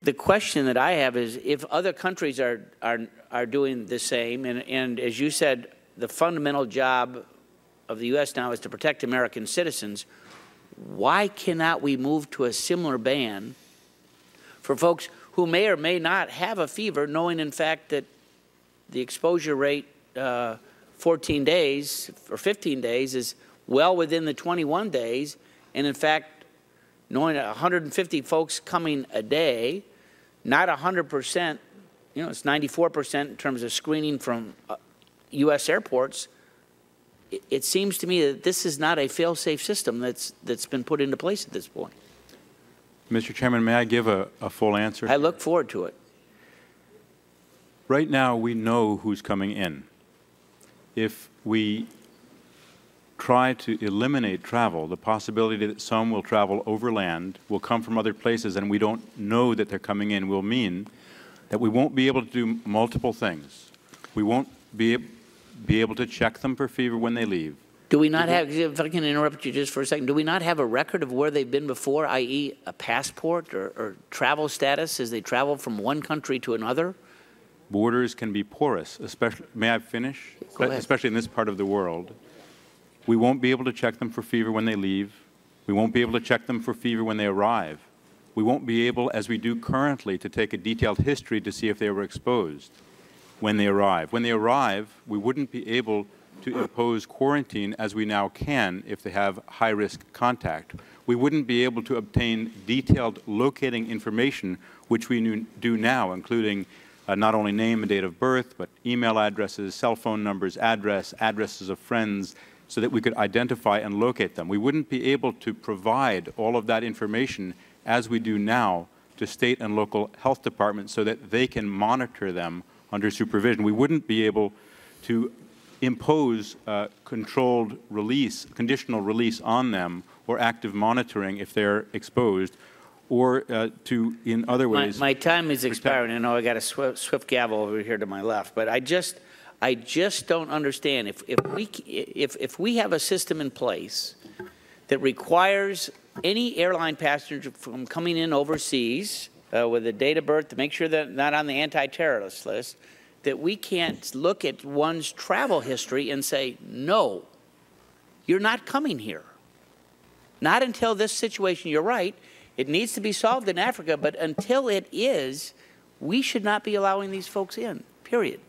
The question that I have is if other countries are doing the same, and as you said, the fundamental job of the U.S. now is to protect American citizens, why cannot we move to a similar ban for folks who may or may not have a fever, knowing in fact that the exposure rate 14 days or 15 days is well within the 21 days, and in fact, knowing 150 folks coming a day, not 100%, you know, it's 94% in terms of screening from U.S. airports. It seems to me that this is not a fail-safe system that's been put into place at this point. Mr. Chairman, may I give a full answer? I look forward to it. Right now, we know who's coming in. If we try to eliminate travel, the possibility that some will travel overland, will come from other places, and we don't know that they're coming in, will mean that we won't be able to do multiple things. We won't be able to check them for fever when they leave. Do we not have, if I can interrupt you just for a second, do we not have a record of where they've been before, i.e. a passport or travel status as they travel from one country to another? Borders can be porous, especially, may I finish? Go ahead. Especially in this part of the world. We won't be able to check them for fever when they leave. We won't be able to check them for fever when they arrive. We won't be able, as we do currently, to take a detailed history to see if they were exposed when they arrive. When they arrive, we wouldn't be able to impose quarantine as we now can if they have high-risk contact. We wouldn't be able to obtain detailed locating information, which we do now, including not only name and date of birth, but email addresses, cell phone numbers, addresses of friends, so that we could identify and locate them. We wouldn't be able to provide all of that information as we do now to state and local health departments so that they can monitor them under supervision. We wouldn't be able to impose controlled release, conditional release on them, or active monitoring if they're exposed, or to, in other ways. My time is expiring. I know I got a swift gavel over here to my left, but I just don't understand. If we have a system in place that requires any airline passenger from coming in overseas with a date of birth to make sure that they're not on the anti-terrorist list, that we can't look at one's travel history and say, no, you're not coming here. Not until this situation, you're right, it needs to be solved in Africa, but until it is, we should not be allowing these folks in, period.